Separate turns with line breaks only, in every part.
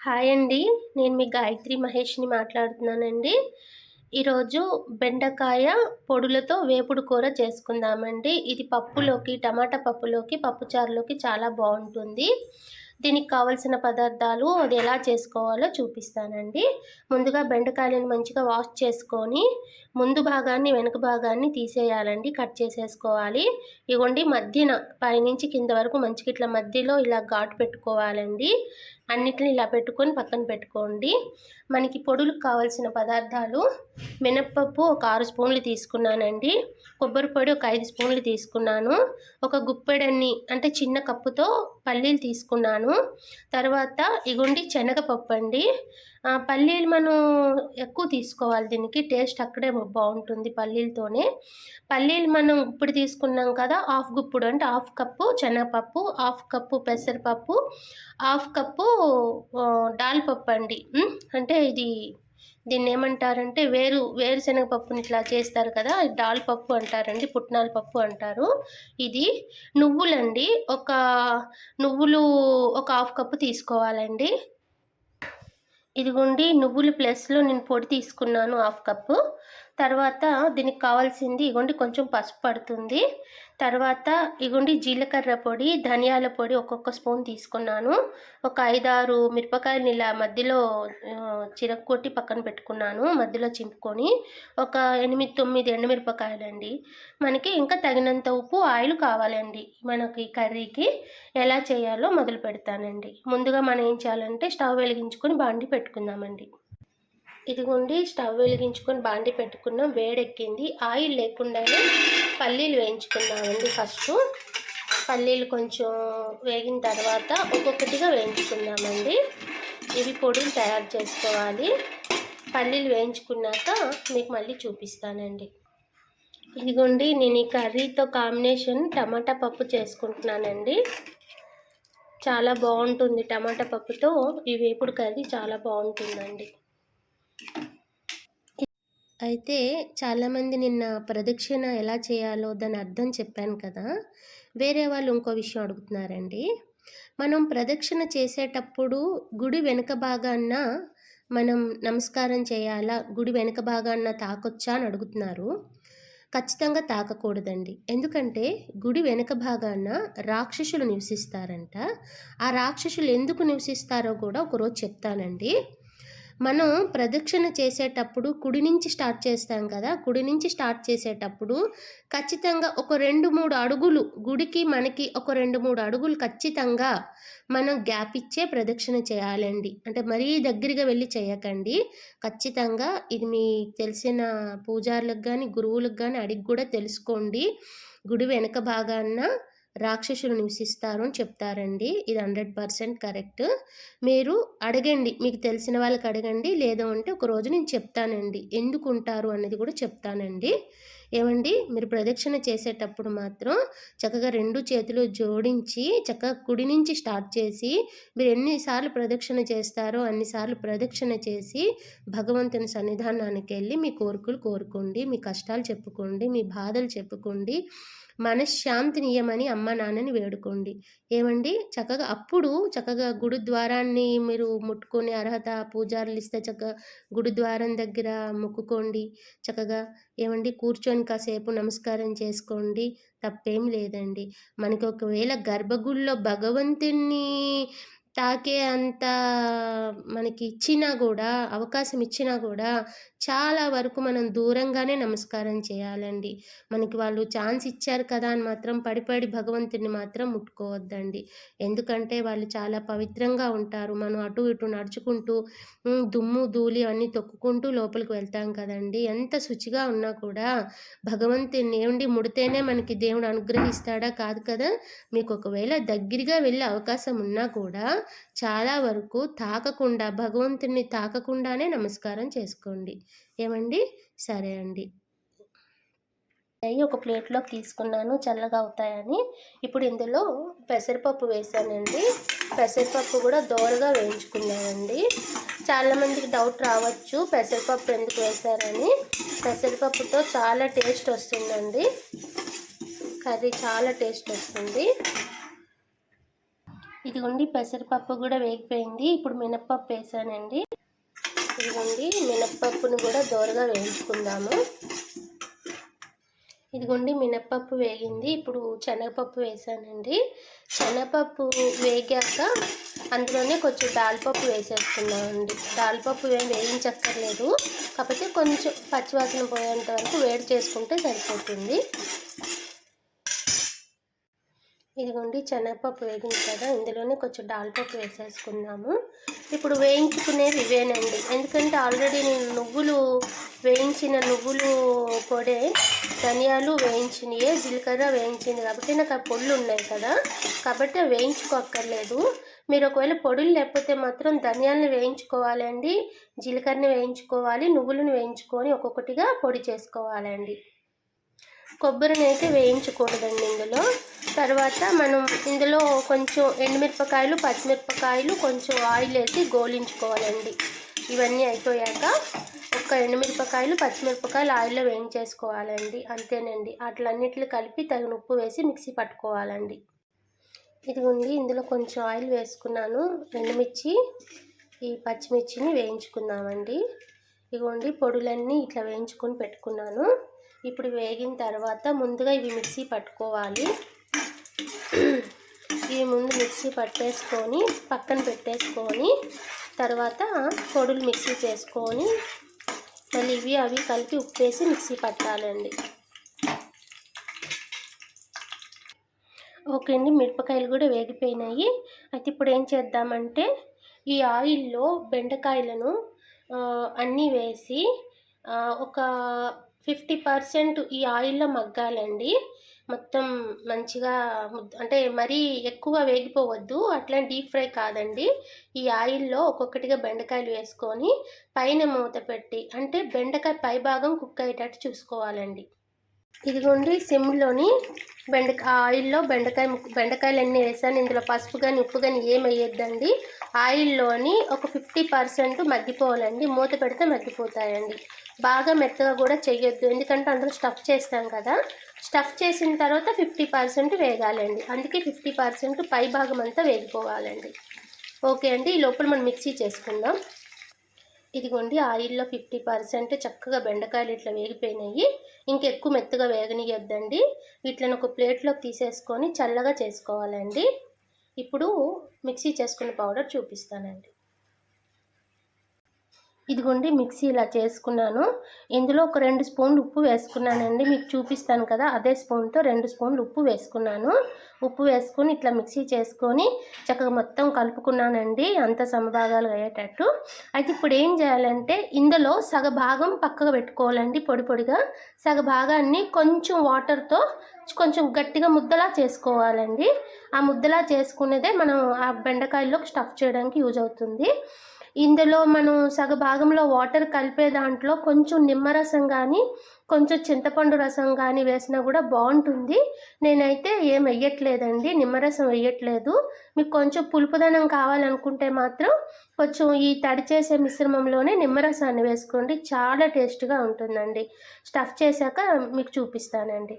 Hi అండి. నేను మీ గాయత్రి మహేష్‌ని మాట్లాడుతున్నానండి. ఈరోజు బెండకాయ పొడులతో వేపుడు కూర చేసుకుందామండి. ఇది పప్పులోకి, టమాటా పప్పులోకి, పప్పుచారులోకి చాలా బావుంటుంది. దీనికి కావాల్సిన పదార్థాలు అది ఎలా చేసుకోవాలో చూపిస్తానండి. ముందుగా బెండకాయలను మంచిగా వాష్ చేసుకొని, ముందు భాగాన్ని, వెనక భాగాన్ని తీసేయాలండి. కట్ చేసేసుకోవాలి. ఇగోండి మధ్యన పైనుంచి కింద వరకు మంచిగా ఇట్లా మధ్యలో ఇలా ఘాటు పెట్టుకోవాలండి. అన్నిటిని ఇలా పెట్టుకొని పక్కన పెట్టుకోండి. మనకి పొడులకు కావాల్సిన పదార్థాలు మినప్పప్పు ఒక 6 స్పూన్లు తీసుకున్నానండి. కొబ్బరి పొడి ఒక 5 స్పూన్లు తీసుకున్నాను. ఒక గుప్పెడన్ని అంటే చిన్న కప్పుతో పల్లీలు తీసుకున్నాను. తర్వాత ఇగోండి శనగపప్పు అండి. పల్లీలు మనం ఎక్కువ తీసుకోవాలి, దీనికి టేస్ట్ అక్కడే బాగుంటుంది పల్లీలతోనే. పల్లీలు మనం గుప్పుడు తీసుకున్నాం కదా, హాఫ్ గుప్పుడు అంటే హాఫ్ కప్పు శనగపప్పు, హాఫ్ కప్పు పెసరపప్పు, హాఫ్ కప్పు దాల్ పప్పు అండి. అంటే దీన్నేమంటారంటే వేరుశనగ పప్పుని ఇట్లా చేస్తారు కదా, దాల్ పప్పు అంటారండి, పుట్నాల పప్పు అంటారు. ఇది నువ్వులండి, నువ్వులు ఒక హాఫ్ కప్పు తీసుకోవాలండి. ఇదిగోండి నువ్వులు ప్లస్‌లో నేను పొడి తీసుకున్నాను హాఫ్ కప్పు. తర్వాత దీనికి కావాల్సింది ఇగోండి కొంచెం పసుపు పడుతుంది. తర్వాత ఇగోండి జీలకర్ర పొడి, ధనియాల పొడి ఒక్కొక్క స్పూన్ తీసుకున్నాను. ఒక 5, 6 మిరపకాయలని ఇలా మధ్యలో చిరక్కొట్టి పక్కన పెట్టుకున్నాను, మధ్యలో చింపుకొని. ఒక 8, 9 ఎండుమిరపకాయలండి. మనకి ఇంకా తగినంత ఉప్పు, ఆయిల్ కావాలండి. మనకి కర్రీకి ఎలా చేయాలో మొదలు పెడతానండి. ముందుగా మనం ఏం చేయాలంటే స్టవ్ వెలిగించుకొని బాండి పెట్టుకుందామండి. ఇదిగోండి స్టవ్ వెలిగించుకొని బాండి పెట్టుకున్నాం, వేడెక్కింది. ఆయిల్ లేకుండానే పల్లీలు వేయించుకున్నామండి. ఫస్ట్ పల్లీలు కొంచెం వేగిన తర్వాత ఒక్కొక్కటిగా వేయించుకుందామండి. ఇవి పొడులు తయారు చేసుకోవాలి. పల్లీలు వేయించుకున్నాక మీకు మళ్ళీ చూపిస్తానండి. ఇదిగోండి నేను ఈ కర్రీతో కాంబినేషన్ టమాటా పప్పు చేసుకుంటున్నానండి. చాలా బాగుంటుంది టమాటా పప్పుతో ఈ వేపుడు కర్రీ, చాలా బాగుంటుందండి. అయితే చాలామంది నిన్న ప్రదక్షిణ ఎలా చేయాలో దాని అర్థం చెప్పాను కదా, వేరే వాళ్ళు ఇంకో విషయం అడుగుతున్నారండి. మనం ప్రదక్షిణ చేసేటప్పుడు గుడి వెనుక భాగాన్న మనం నమస్కారం చేయాలా, గుడి వెనుక భాగాన్న తాకొచ్చా అని అడుగుతున్నారు. ఖచ్చితంగా తాకకూడదండి. ఎందుకంటే గుడి వెనుక భాగాన రాక్షసులు నివసిస్తారంట. ఆ రాక్షసులు ఎందుకు నివసిస్తారో కూడా ఒకరోజు చెప్తానండి. మనం ప్రదక్షిణ చేసేటప్పుడు కుడి నుంచి స్టార్ట్ చేస్తాం కదా, కుడి నుంచి స్టార్ట్ చేసేటప్పుడు ఖచ్చితంగా ఒక 2-3 అడుగులు గుడికి మనకి ఒక 2-3 అడుగులు ఖచ్చితంగా మనం గ్యాప్ ఇచ్చే ప్రదక్షిణ చేయాలండి. అంటే మరీ దగ్గరగా వెళ్ళి చేయకండి. ఖచ్చితంగా ఇది మీకు తెలిసిన పూజారులకు కానీ గురువులకు కానీ అడిగి కూడా తెలుసుకోండి. గుడి వెనక భాగాన రాక్షసులు నివసిస్తారు అని చెప్తారండి. ఇది 100% కరెక్ట్. మీరు అడగండి, మీకు తెలిసిన వాళ్ళకి అడగండి. లేదు అంటే ఒకరోజు నేను చెప్తానండి, ఎందుకు ఉంటారు అన్నది కూడా చెప్తానండి. ఏమండి, మీరు ప్రదక్షిణ చేసేటప్పుడు మాత్రం చక్కగా 2 చేతులు జోడించి చక్కగా కుడి నుంచి స్టార్ట్ చేసి మీరు ఎన్నిసార్లు ప్రదక్షిణ చేస్తారో అన్నిసార్లు ప్రదక్షిణ చేసి భగవంతుని సన్నిధానానికి వెళ్ళి మీ కోరికలు కోరుకోండి, మీ కష్టాలు చెప్పుకోండి, మీ బాధలు చెప్పుకోండి, మనశ్శాంతిని ఇయ్యమని అమ్మ నాన్నని వేడుకోండి. ఏమండి, చక్కగా గురుద్వారాన్ని మీరు ముట్టుకునే అర్హత పూజారులు ఇస్తే చక్కగా గురుద్వారం దగ్గర మొక్కుకోండి. చక్కగా ఏమండి కూర్చొని కాసేపు నమస్కారం చేసుకోండి, తప్పేం లేదండి. మనకి ఒకవేళ గర్భగుడిలో భగవంతుణ్ణి తాకే అంత మనకి ఇచ్చినా కూడా, అవకాశం ఇచ్చినా కూడా చాలా వరకు మనం దూరంగానే నమస్కారం చేయాలండి. మనకి వాళ్ళు ఛాన్స్ ఇచ్చారు కదా అని మాత్రం పడి భగవంతుని మాత్రం ముట్టుకోవద్దండి. ఎందుకంటే వాళ్ళు చాలా పవిత్రంగా ఉంటారు. మనం అటు ఇటు నడుచుకుంటూ దుమ్ము ధూళి అన్నీ తొక్కుకుంటూ లోపలికి వెళ్తాం కదండి. ఎంత శుచిగా ఉన్నా కూడా భగవంతుని ఏమండి ముడితేనే మనకి దేవుడు అనుగ్రహిస్తాడా? కాదు కదా. మీకు ఒకవేళ దగ్గరగా వెళ్ళే అవకాశం ఉన్నా కూడా చాలా వరకు భగవంతుని తాకకుండానే నమస్కారం చేసుకోండి. ఏమండి, సరే అండి. ఒక ప్లేట్లోకి తీసుకున్నాను చల్లగా అవుతాయని. ఇప్పుడు ఇందులో పెసరపప్పు వేసానండి. పెసరపప్పు కూడా దోరగా వేయించుకున్నానండి. చాలామందికి డౌట్ రావచ్చు పెసరపప్పు ఎందుకు వేశారని. పెసరపప్పుతో చాలా టేస్ట్ వస్తుందండి, కర్రీ చాలా టేస్ట్ వస్తుంది. ఇదిగోండి పెసరపప్పు కూడా వేగిపోయింది. ఇప్పుడు మినప్పప్పు వేసానండి. ఇదిగోండి మినప్పప్పును కూడా దోరగా వేయించుకుందాము. ఇదిగోండి మినప్పప్పు వేగింది. ఇప్పుడు శనగపప్పు వేసానండి. శనగపప్పు వేగాక అందులోనే కొంచెం దాల్పప్పు వేసేసుకున్నామండి. దాల్పప్పు ఏం వేయించక్కర్లేదు, కాకపోతే కొంచెం పచ్చివాసన పోయేంత వరకు వేడి చేసుకుంటే సరిపోతుంది. ఇదిగోండి శనగపప్పు వేగింది కదా, ఇందులోనే కొంచెం దాల్పప్పు వేసేసుకుందాము. ఇప్పుడు వేయించుకునేవి ఇవేనండి, ఎందుకంటే ఆల్రెడీ నేను వేయించిన నువ్వులు పొడే, ధనియాలు వేయించినయే, జీలకర్ర వేయించింది కాబట్టి నాకు ఆ పొడులు ఉన్నాయి కదా, కాబట్టి అవి వేయించుకోక్కర్లేదు. మీరు ఒకవేళ పొడులు లేకపోతే మాత్రం ధనియాలను వేయించుకోవాలండి, జీలకర్రని వేయించుకోవాలి, నువ్వులను వేయించుకొని ఒక్కొక్కటిగా పొడి చేసుకోవాలండి. కొబ్బరిని అయితే వేయించకూడదండి ఇందులో. తర్వాత మనం ఇందులో కొంచెం ఎండుమిరపకాయలు, పచ్చిమిరపకాయలు, కొంచెం ఆయిల్ వేసి గోలించుకోవాలండి. ఇవన్నీ అయిపోయాక ఒక ఎండుమిరపకాయలు, పచ్చిమిరపకాయలు ఆయిల్లో వేయించేసుకోవాలండి. అంతేనండి. అట్లన్నిట్లు కలిపి తగిన ఉప్పు వేసి మిక్సీ పట్టుకోవాలండి. ఇదిగోండి ఇందులో కొంచెం ఆయిల్ వేసుకున్నాను. ఎండుమిర్చి, ఈ పచ్చిమిర్చిని వేయించుకుందామండి. ఇదిగోండి పొడులన్నీ ఇట్లా వేయించుకొని పెట్టుకున్నాను. ఇప్పుడు వేగిన తర్వాత ముందుగా ఇవి మిక్సీ పట్టుకోవాలి. ఇవి ముందు మిక్సీ పట్టేసుకొని పక్కన పెట్టేసుకొని తర్వాత పొడులు మిక్సీ చేసుకొని మళ్ళీ ఇవి అవి కలిపి ఉప్పేసి మిక్సీ పట్టాలండి. ఓకే అండి, మిరపకాయలు కూడా వేగిపోయినాయి. అయితే ఇప్పుడు ఏం చేద్దామంటే ఈ ఆయిల్లో బెండకాయలను అన్నీ వేసి ఒక 50% ఈ ఆయిల్లో మగ్గాలండి. మొత్తం మంచిగా అంటే మరీ ఎక్కువ వేగిపోవద్దు, అట్లా డీప్ ఫ్రై కాదండి. ఈ ఆయిల్లో ఒక్కొక్కటిగా బెండకాయలు వేసుకొని పైన మూత పెట్టి, అంటే బెండకాయ పై భాగం కుక్ అయ్యేటట్టు చూసుకోవాలండి. ఇదిగోండి సిమ్లోని ఆయిల్లో బెండకాయలు అన్నీ వేసాను. ఇందులో పసుపు కానీ ఉప్పు కానీ ఏం వేయొద్దండి. ఆయిల్లోని ఒక 50% మగ్గిపోవాలండి. మూత పెడితే మగ్గిపోతాయండి. బాగా మెత్తగా కూడా చేయొద్దు, ఎందుకంటే అందులో స్టఫ్ చేస్తాం కదా. స్టఫ్ చేసిన తర్వాత 50% వేగాలండి. అందుకే 50% పై భాగం అంతా వేగిపోవాలండి. ఓకే అండి, ఈ లోపల మనం మిక్సీ చేసుకుందాం. ఇదిగోండి ఆయిల్లో 50% చక్కగా బెండకాయలు ఇట్లా వేగిపోయినాయి. ఇంకెక్కువ మెత్తగా వేగనియొద్దండి. వీటిని ఒక ప్లేట్లోకి తీసేసుకొని చల్లగా చేసుకోవాలండి. ఇప్పుడు మిక్సీ చేసుకున్న పౌడర్ చూపిస్తానండి. ఇదిగోండి మిక్సీ ఇలా చేసుకున్నాను. ఇందులో ఒక 2 స్పూన్లు ఉప్పు వేసుకున్నానండి. మీకు చూపిస్తాను కదా, అదే స్పూన్తో 2 స్పూన్లు ఉప్పు వేసుకున్నాను. ఉప్పు వేసుకొని ఇట్లా మిక్సీ చేసుకొని చక్కగా మొత్తం కలుపుకున్నానండి, అంత సమభాగాలు అయ్యేటట్టు. అయితే ఇప్పుడు ఏం చేయాలంటే ఇందులో సగభాగం పక్కగా పెట్టుకోవాలండి, పొడి పొడిగా. సగభాగాన్ని కొంచెం వాటర్తో కొంచెం గట్టిగా ముద్దలా చేసుకోవాలండి. ఆ ముద్దలా చేసుకునేదే మనం ఆ బెండకాయల్లోకి స్టఫ్ చేయడానికి యూజ్ అవుతుంది. ఇందులో మనం సగభాగంలో వాటర్ కలిపే దాంట్లో కొంచెం నిమ్మరసం కానీ కొంచెం చింతపండు రసం కానీ వేసినా కూడా బాగుంటుంది. నేనైతే ఏం వేయట్లేదండి, నిమ్మరసం వేయట్లేదు. మీకు కొంచెం పులుపుదనం కావాలనుకుంటే మాత్రం కొంచెం ఈ తడి చేసే మిశ్రమంలోనే నిమ్మరసాన్ని వేసుకోండి, చాలా టేస్ట్గా ఉంటుందండి. స్టఫ్ చేశాక మీకు చూపిస్తానండి.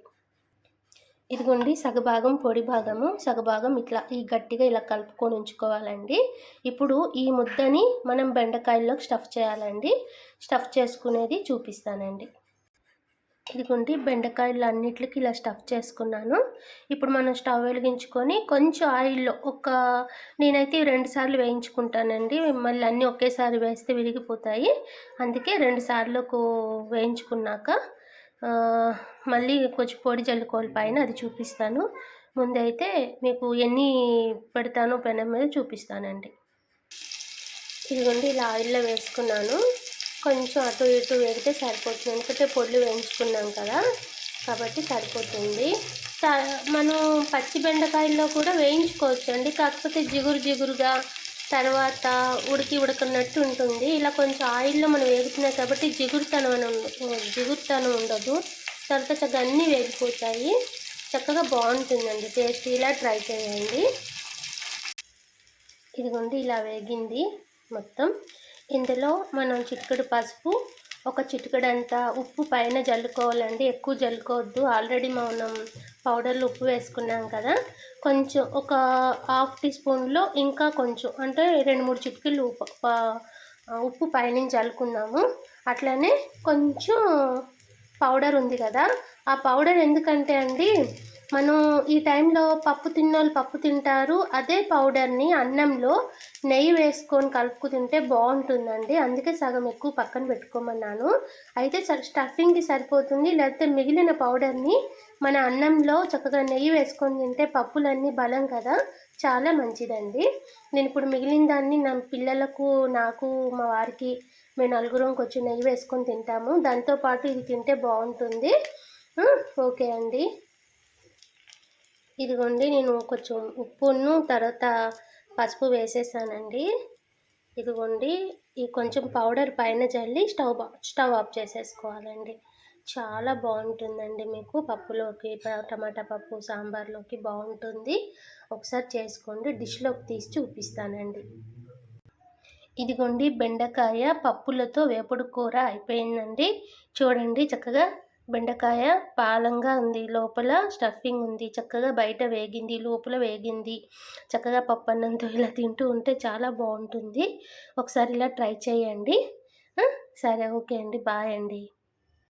ఇదిగోండి సగభాగం పొడి భాగము, సగభాగం ఇట్లా ఈ గట్టిగా ఇలా కలుపుకొని ఉంచుకోవాలండి. ఇప్పుడు ఈ ముద్దని మనం బెండకాయల్లోకి స్టఫ్ చేయాలండి. స్టఫ్ చేసుకునేది చూపిస్తానండి. ఇదిగోండి బెండకాయలు అన్నిటికి ఇలా స్టఫ్ చేసుకున్నాను. ఇప్పుడు మనం స్టవ్ వెలిగించుకొని కొంచెం ఆయిల్లో నేనైతే 2 సార్లు వేయించుకుంటానండి. మళ్ళీ అన్నీ ఒకేసారి వేస్తే విరిగిపోతాయి, అందుకే 2 సార్లు వేయించుకున్నాక మళ్ళీ కొంచెం పొడి జల్లుకోవాలి పైన, అది చూపిస్తాను. ముందైతే మీకు ఎన్ని పెడతానో పెనం మీద చూపిస్తానండి. ఇదిగోండి ఇలా ఆయిల్లో వేసుకున్నాను. కొంచెం అటు ఇటు వేగితే సరిపోతుంది, ఎందుకంటే పొడులు వేయించుకున్నాం కదా కాబట్టి సరిపోతుంది. మనం పచ్చి బెండకాయల్లో కూడా వేయించుకోవచ్చు అండి, కాకపోతే జిగురుగా తర్వాత ఉడకనట్టు ఉంటుంది. ఇలా కొంచెం ఆయిల్లో మనం వేగుతున్నాయి కాబట్టి జిగురుతనం ఉండదు. తర్వాత చక్కగా అన్నీ వేగిపోతాయి, చక్కగా బాగుంటుందండి టేస్ట్. ఇలా ట్రై చేయండి. ఇదిగోండి ఇలా వేగింది మొత్తం. ఇందులో మనం చిటికెడు పసుపు, ఒక చిటికెడంత ఉప్పు పైన జల్లుకోవాలండి. ఎక్కువ జల్లుకోవద్దు. ఆల్రెడీ మనం పౌడర్‌లో ఉప్పు వేసుకున్నాం కదా! కొంచెం ఒక హాఫ్ టీ స్పూన్‌లో ఇంకా కొంచెం అంటే 2, 3 చిటికెళ్ళు ఉప్పు పైనుంచి జల్లుకుందాము. అట్లనే కొంచెం పౌడర్ ఉంది కదా! ఆ పౌడర్ ఎందుకంటే అండి, మనం ఈ టైంలో పప్పు తిన్నోళ్ళు పప్పు తింటారు. అదే పౌడర్‌ని అన్నంలో నెయ్యి వేసుకొని కలుపుకు తింటే బావుంటుందండి. అందుకే సగం ఎక్కువ పక్కన పెట్టుకోమన్నాను. అయితే స్టఫింగ్‌కి సరిపోతుంది. లేకపోతే మిగిలిన పౌడర్‌ని మన అన్నంలో చక్కగా నెయ్యి వేసుకొని తింటే పప్పులన్నీ బలం కదా! చాలా మంచిదండి. నేనిప్పుడు మిగిలిన దాన్ని నా పిల్లలకు, నాకు, మా వారికి మేము నలుగురం కొంచెం నెయ్యి వేసుకొని తింటాము. దాంతో పాటు ఇది తింటే బావుంటుంది. ఓకే అండి. ఇదిగోండి నేను కొంచెం ఉప్పును తర్వాత పసుపు వేసేసానండి. ఇదిగోండి ఈ కొంచెం పౌడర్ పైన చల్లి స్టవ్ ఆఫ్ చేసేసుకోవాలండి. చాలా బాగుంటుందండి. మీకు పప్పులోకి టమాటా పప్పు సాంబార్లోకి బాగుంటుంది. ఒకసారి చేసుకోండి. డిష్లోకి తీసి చూపిస్తానండి. ఇదిగోండి బెండకాయ పప్పులతో వేపుడు కూర అయిపోయిందండి. చూడండి చక్కగా బెండకాయ పాలంగా ఉంది. లోపల స్టఫింగ్ ఉంది. చక్కగా బయట వేగింది, లోపల వేగింది. చక్కగా పప్పన్నంతో ఇలా తింటూ ఉంటే చాలా బాగుంటుంది. ఒకసారి ఇలా ట్రై చేయండి. సరే ఓకే అండి. బాయ్ అండి.